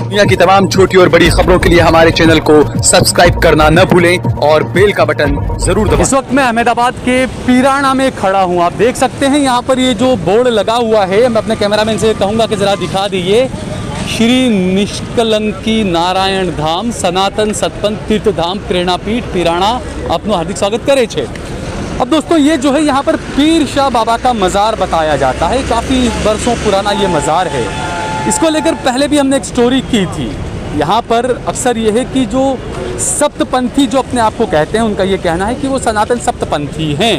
दुनिया की तमाम छोटी और बड़ी खबरों के लिए हमारे चैनल को सब्सक्राइब करना न भूलें और बेल का बटन जरूर दबाएं। इस वक्त मैं अहमदाबाद के पीराना में खड़ा हूँ। आप देख सकते हैं यहाँ पर ये जो बोर्ड लगा हुआ है, मैं अपने कैमरामैन से कहूँगा कि ज़रा दिखा दीजिए। श्री निष्कलंकी नारायण धाम सनातन सतपंथ तीर्थ धाम प्रेरणापीठ पीराना आपनो हार्दिक स्वागत करे छे। अब दोस्तों ये जो है यहाँ पर पीर शाह बाबा का मज़ार बताया जाता है। काफ़ी वर्षों पुराना ये मज़ार है। इसको लेकर पहले भी हमने एक स्टोरी की थी। यहाँ पर अक्सर ये है कि जो सप्तपंथी जो अपने आप को कहते हैं, उनका ये कहना है कि वो सनातन सप्तपंथी हैं,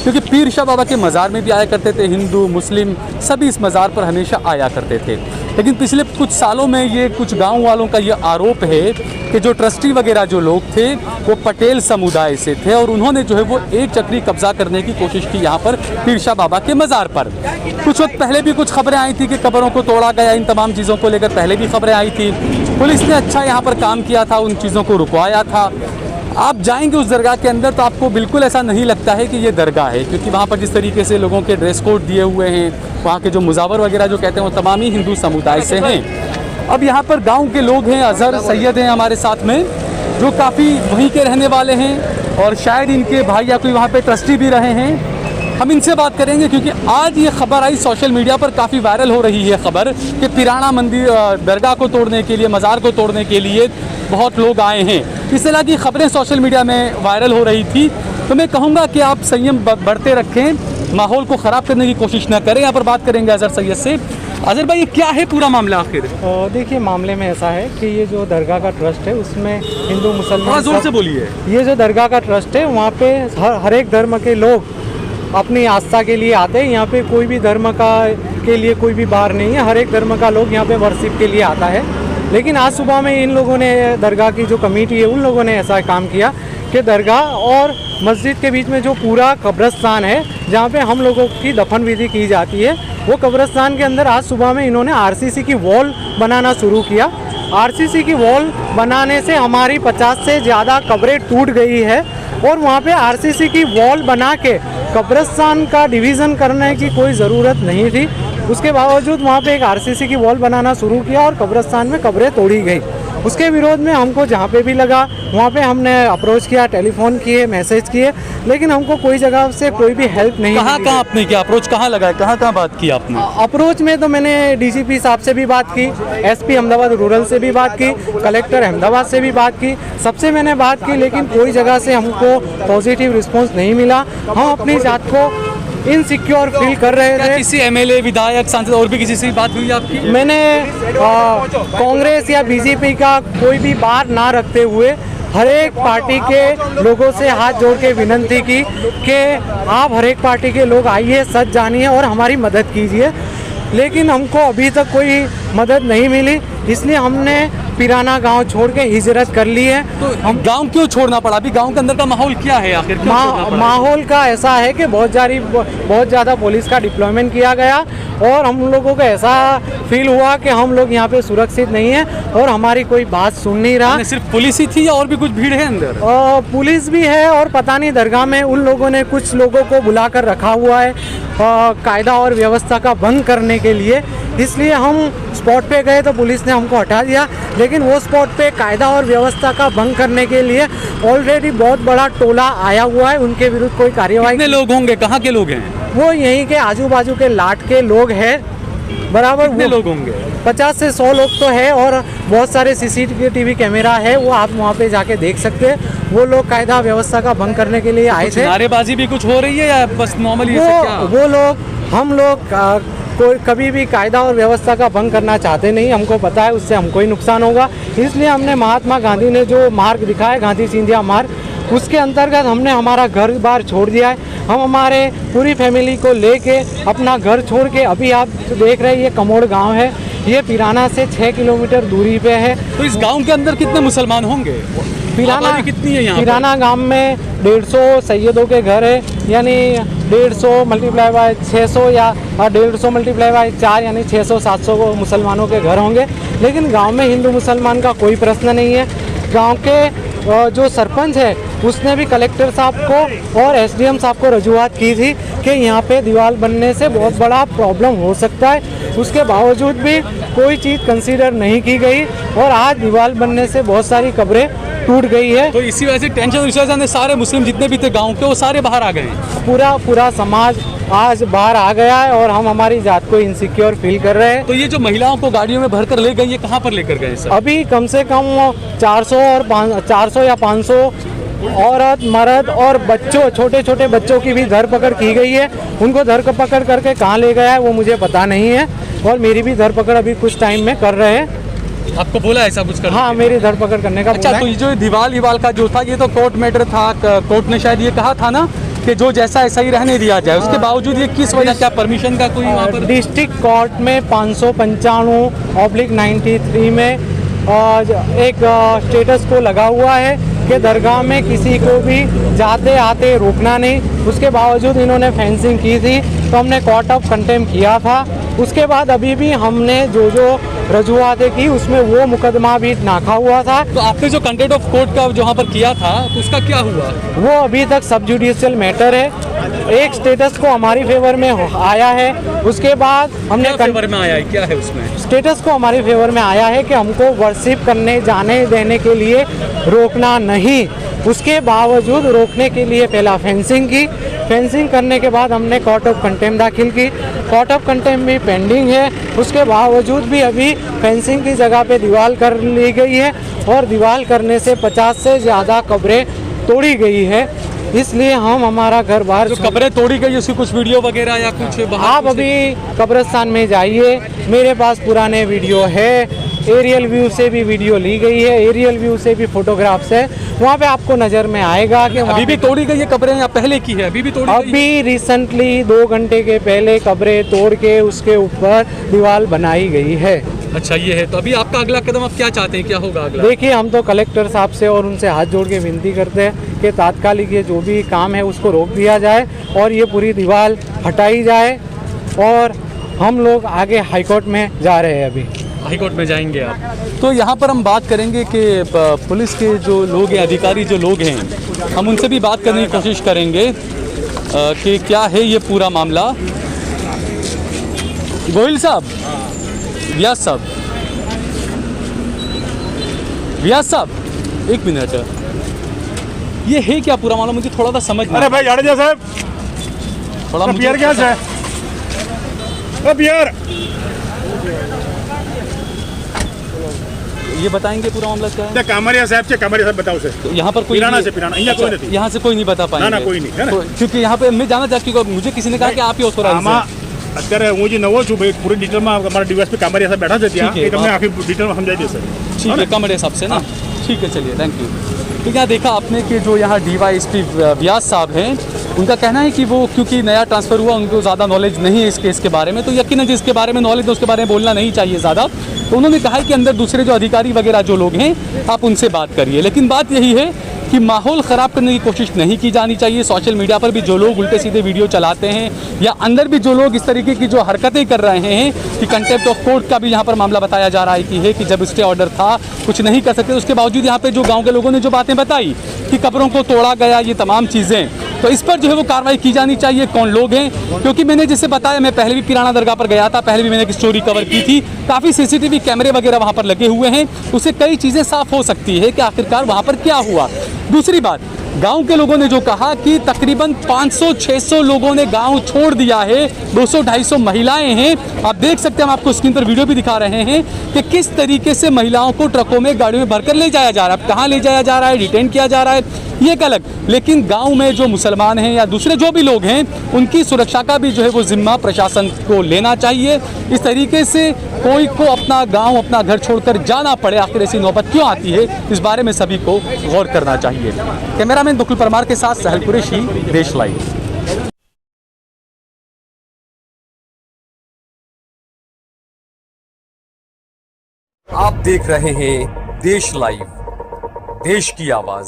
क्योंकि पीर शाह बाबा के मज़ार में भी आया करते थे। हिंदू मुस्लिम सभी इस मज़ार पर हमेशा आया करते थे। लेकिन पिछले कुछ सालों में ये कुछ गांव वालों का ये आरोप है कि जो ट्रस्टी वगैरह जो लोग थे वो पटेल समुदाय से थे और उन्होंने जो है वो एक चक्री कब्जा करने की कोशिश की यहाँ पर पीर शाह बाबा के मज़ार पर। कुछ वक्त पहले भी कुछ खबरें आई थी कि कब्रों को तोड़ा गया। इन तमाम चीज़ों को लेकर पहले भी खबरें आई थी। पुलिस ने अच्छा यहाँ पर काम किया था, उन चीज़ों को रुकवाया था। आप जाएंगे उस दरगाह के अंदर तो आपको बिल्कुल ऐसा नहीं लगता है कि ये दरगाह है, क्योंकि वहाँ पर जिस तरीके से लोगों के ड्रेस कोड दिए हुए हैं, वहाँ के जो मुजावर वगैरह जो कहते हैं वो तमाम ही हिंदू समुदाय से हैं। अब यहाँ पर गांव के लोग हैं, अजहर सैयद हैं हमारे साथ में, जो काफ़ी वहीं के रहने वाले हैं और शायद इनके भाई या कोई वहाँ पे ट्रस्टी भी रहे हैं। हम इनसे बात करेंगे क्योंकि आज ये खबर आई सोशल मीडिया पर, काफ़ी वायरल हो रही है खबर कि पीराना मंदिर दरगाह को तोड़ने के लिए, मज़ार को तोड़ने के लिए बहुत लोग आए हैं। इस तरह की खबरें सोशल मीडिया में वायरल हो रही थी। तो मैं कहूँगा कि आप संयम बढ़ते रखें, माहौल को ख़राब करने की कोशिश न करें। यहाँ पर बात करेंगे अजहर सैयद से। अजहर भाई, ये क्या है पूरा मामला आखिर? देखिए, मामले में ऐसा है कि ये जो दरगाह का ट्रस्ट है उसमें हिंदू मुसलमान, जोर से बोलिए। ये जो दरगाह का ट्रस्ट है वहाँ पे हर एक धर्म के लोग अपनी आस्था के लिए आते हैं। यहाँ पे कोई भी धर्म के लिए कोई भी बार नहीं है। हर एक धर्म का लोग यहाँ पे वर्शिप के लिए आता है। लेकिन आज सुबह में इन लोगों ने, दरगाह की जो कमेटी है, उन लोगों ने ऐसा काम किया कि दरगाह और मस्जिद के बीच में जो पूरा कब्रिस्तान है जहाँ पे हम लोगों की दफन विधि की जाती है, वो कब्रिस्तान के अंदर आज सुबह में इन्होंने आरसीसी की वॉल बनाना शुरू किया। आरसीसी की वॉल बनाने से हमारी 50 से ज़्यादा कब्रें टूट गई है और वहाँ पे आरसीसी की वॉल बना के कब्रिस्तान का डिवीज़न करने की कोई ज़रूरत नहीं थी। उसके बावजूद वहाँ पे एक आरसीसी की वॉल बनाना शुरू किया और कब्रिस्तान में कब्रें तोड़ी गई। उसके विरोध में हमको जहाँ पे भी लगा वहाँ पे हमने अप्रोच किया, टेलीफोन किए, मैसेज किए, लेकिन हमको कोई जगह से कोई भी हेल्प नहीं। कहाँ आपने किया अप्रोच? कहाँ लगा? कहाँ बात की आपने? अप्रोच में तो मैंने डीजीपी साहब से भी बात की, एसपी अहमदाबाद रूरल से भी बात की, कलेक्टर अहमदाबाद से भी बात की, सबसे मैंने बात की, लेकिन कोई जगह से हमको पॉजिटिव रिस्पॉन्स नहीं मिला। हम अपनी जात को इनसिक्योर फील कर रहे थे। किसी एमएलए, विधायक, सांसद और भी किसी से बात हुई आपकी? मैंने कांग्रेस या बीजेपी का कोई भी बात ना रखते हुए हर एक पार्टी के लोगों से हाथ जोड़ के विनती की कि आप हर एक पार्टी के लोग आइए, सच जानिए और हमारी मदद कीजिए। लेकिन हमको अभी तक कोई मदद नहीं मिली, इसलिए हमने पीराना गांव छोड़ के हिजरत कर ली है। तो हम गांव क्यों छोड़ना पड़ा? अभी गांव के अंदर का माहौल क्या है आखिर? माहौल का ऐसा है कि बहुत ज़्यादा पुलिस का डिप्लॉयमेंट किया गया और हम लोगों को ऐसा फील हुआ कि हम लोग यहाँ पे सुरक्षित नहीं है और हमारी कोई बात सुन नहीं रहा। सिर्फ पुलिस ही थी या और भी कुछ भीड़ है अंदर? पुलिस भी है और पता नहीं दरगाह में उन लोगों ने कुछ लोगों को बुला कर रखा हुआ है कायदा और व्यवस्था का भंग करने के लिए। इसलिए हम स्पॉट पे गए तो पुलिस ने हमको हटा दिया, लेकिन वो स्पॉट पे कायदा और व्यवस्था का भंग करने के लिए ऑलरेडी बहुत बड़ा टोला आया हुआ है। उनके विरुद्ध कोई कार्यवाही। कितने लोग होंगे? कहाँ के लोग हैं? वो यहीं के आजू बाजू के लाट के लोग हैं। बराबर कितने लोग होंगे? 50 से 100 लोग तो है और बहुत सारे सीसीटीवी कैमरा है, वो आप वहाँ पे जाके देख सकते हैं। वो लोग कायदा व्यवस्था का भंग करने के लिए आए थे। नारेबाजी भी कुछ हो रही है या बस नॉर्मली? वो लोग, हम लोग कोई कभी भी कायदा और व्यवस्था का भंग करना चाहते नहीं। हमको पता है उससे हमको ही नुकसान होगा, इसलिए हमने महात्मा गांधी ने जो मार्ग दिखाया, गांधी सिंधिया मार्ग, उसके अंतर्गत हमने हमारा घर बार छोड़ दिया है। हम हमारे पूरी फैमिली को लेके अपना घर छोड़ के, अभी आप देख रहे हैं ये कमोड़ गांव है, ये पीराना से 6 किलोमीटर दूरी पे है। तो इस गांव के अंदर कितने मुसलमान होंगे? पीराना कितनी है यहाँ? पीराना गांव में 150 सैयदों के घर है, यानी 150 मल्टीप्लाई बाय 600 या 150 मल्टीप्लाई बाय 4 यानी 600-700 को मुसलमानों के घर होंगे। लेकिन गांव में हिंदू मुसलमान का कोई प्रश्न नहीं है। गांव के जो सरपंच है उसने भी कलेक्टर साहब को और एसडीएम साहब को रजूआत की थी कि यहाँ पे दीवार बनने से बहुत बड़ा प्रॉब्लम हो सकता है। उसके बावजूद भी कोई चीज़ कंसीडर नहीं की गई और आज दीवार बनने से बहुत सारी कब्रें टूट गई है। तो इसी वजह से टेंशन, इस वजह से सारे मुस्लिम जितने भी थे गांव के वो सारे बाहर आ गए हैं। पूरा समाज आज बाहर आ गया है और हम हमारी जात को इनसिक्योर फील कर रहे हैं। तो ये जो महिलाओं को गाड़ियों में भरकर ले गए, ये कहाँ पर लेकर गए सर? अभी कम से कम 400 या 500 औरत, मर्द और बच्चों, छोटे छोटे बच्चों की भी धरपकड़ की गई है। उनको धरपकड़ करके कहाँ ले गया है वो मुझे पता नहीं है और मेरी भी धरपकड़ अभी कुछ टाइम में कर रहे हैं। आपको बोला ऐसा कुछ करने? हाँ, मेरी धरपकड़ करने का अच्छा, बोला तो ये जो दीवाल का जो था ये तो कोर्ट मैटर था। कोर्ट ने शायद ये कहा था ना कि जो जैसा ऐसा ही रहने दिया जाए। उसके बावजूद ये किस वजह, क्या परमिशन का कोई वहाँ पर? डिस्ट्रिक्ट कोर्ट में 595/93 में एक स्टेटस को लगा हुआ है कि दरगाह में किसी को भी जाते आते रोकना नहीं। उसके बावजूद इन्होंने फेंसिंग की थी तो हमने कोर्ट ऑफ कंटेम्प्ट किया था। उसके बाद अभी भी हमने जो रजूआतें की उसमें वो मुकदमा भी नाका हुआ था। तो आपने जो कंटेम्प्ट ऑफ कोर्ट का जो वहाँ पर किया था तो उसका क्या हुआ? वो अभी तक सब जुडिशियल मैटर है। एक स्टेटस को हमारी फेवर में आया है, उसके बाद हमने फेवर में आया है, क्या है उसमें? स्टेटस को हमारी फेवर में आया है कि हमको वर्शिप करने जाने देने के लिए रोकना नहीं। उसके बावजूद रोकने के लिए पहला फेंसिंग की, फेंसिंग करने के बाद हमने कोर्ट ऑफ कंटेम्प्ट दाखिल की। कोर्ट ऑफ कंटेम्प्ट भी पेंडिंग है। उसके बावजूद भी अभी फेंसिंग की जगह पे दीवार कर ली गई है और दीवार करने से 50 से ज़्यादा कब्रें तोड़ी गई है। इसलिए हम हमारा घर बाहर जो कब्रें तोड़ी गई उसकी कुछ वीडियो वगैरह या कुछ बाहर? आप अभी कब्रिस्तान में जाइए, मेरे पास पुराने वीडियो है। एरियल व्यू से भी वीडियो ली गई है, एरियल व्यू से भी फोटोग्राफ्स है। वहाँ पे आपको नज़र में आएगा कि अभी भी तोड़ी गई है कब्रें या पहले की है? अभी भी तोड़ी गई? अभी रिसेंटली 2 घंटे के पहले कब्रें तोड़ के उसके ऊपर दीवार बनाई गई है। अच्छा, ये है। तो अभी आपका अगला कदम आप क्या चाहते हैं, क्या होगा अगला? देखिए, हम तो कलेक्टर साहब से और उनसे हाथ जोड़ के विनती करते हैं कि तात्कालिक ये जो भी काम है उसको रोक दिया जाए और ये पूरी दीवार हटाई जाए। और हम लोग आगे हाईकोर्ट में जा रहे हैं। अभी हाईकोर्ट में जाएंगे आप? तो यहाँ पर हम बात करेंगे कि पुलिस के जो लोग हैं, अधिकारी जो लोग हैं, हम उनसे भी बात करने की कोशिश करेंगे कि क्या है ये पूरा मामला। गोयल साहब, व्यास साहब, व्यास साहब, एक मिनट, ये है क्या पूरा मामला? मुझे थोड़ा सा समझ नहीं। अरे भाई जाडेजा साहब, थोड़ा पियर क्या है? पियर, ये बताएंगे पूरा मामला क्या है? कामरिया साहब से, कामरिया साहब बताओ से। तो यहाँ पर कोई पिराना से, पिराना यहाँ कोई नहीं, यहाँ से कोई नहीं बता पाएंगे? ना कोई नहीं है ना। क्योंकि यहाँ पे मैं जाना चाहती हूँ, मुझे किसी ने कहा कि आप ही ऑथोराइज हैं। અત્યારે હું જે નવો છું ભાઈ, પૂરી ડિટેલમાં અમારા ડીવાયએસપી કામરિયા સાહેબ બેઠા છે ત્યાં, ठीक है, એ તમને આખી ડિટેલમાં સમજાવી દેશે। ठीक है, कमरे साहब से ना। ठीक है, चलिए, थैंक यू। तो क्या देखा आपने कि जो यहाँ डीवाईएसपी व्यास साहब हैं, उनका कहना है कि वो क्योंकि नया ट्रांसफ़र हुआ, उनको ज़्यादा नॉलेज नहीं है इस केस के बारे में। तो यकीनन जिसके बारे में नॉलेज है उसके बारे में बोलना नहीं चाहिए ज़्यादा। तो उन्होंने कहा है कि अंदर दूसरे जो अधिकारी वगैरह जो लोग हैं आप उनसे बात करिए। लेकिन बात यही है कि माहौल ख़राब करने की कोशिश नहीं की जानी चाहिए। सोशल मीडिया पर भी जो लोग उल्टे सीधे वीडियो चलाते हैं या अंदर भी जो लोग इस तरीके की जो हरकतें कर रहे हैं कि कंटेम्प्ट ऑफ कोर्ट का भी यहाँ पर मामला बताया जा रहा है कि जब स्टे ऑर्डर था कुछ नहीं कर सकते, उसके बावजूद यहाँ पे जो गांव के लोगों ने जो बातें बताई कि कब्रों को तोड़ा गया, ये तमाम चीज़ें, तो इस पर जो है वो कार्रवाई की जानी चाहिए। कौन लोग हैं? क्योंकि मैंने जैसे बताया, मैं पहले भी पिराना दरगाह पर गया था, पहले भी मैंने एक स्टोरी कवर की थी। काफ़ी सीसीटीवी कैमरे वगैरह वहाँ पर लगे हुए हैं, उससे कई चीज़ें साफ हो सकती है कि आखिरकार वहाँ पर क्या हुआ। दूसरी बात, गांव के लोगों ने जो कहा कि तकरीबन 500-600 लोगों ने गांव छोड़ दिया है, 200-250 महिलाएं हैं। आप देख सकते हैं, हम आपको स्क्रीन पर वीडियो भी दिखा रहे हैं कि किस तरीके से महिलाओं को ट्रकों में, गाड़ियों में भरकर ले जाया जा रहा है। कहाँ ले जाया जा रहा है, डिटेन किया जा रहा है, ये एक अलग। लेकिन गांव में जो मुसलमान हैं या दूसरे जो भी लोग हैं, उनकी सुरक्षा का भी जो है वो जिम्मा प्रशासन को लेना चाहिए। इस तरीके से कोई को अपना गांव, अपना घर छोड़कर जाना पड़े, आखिर ऐसी नौबत क्यों आती है, इस बारे में सभी को गौर करना चाहिए। कैमरामैन बकुल परमार के साथ सहल कुरैशी, देश लाइव। आप देख रहे हैं देश लाइव, देश की आवाज।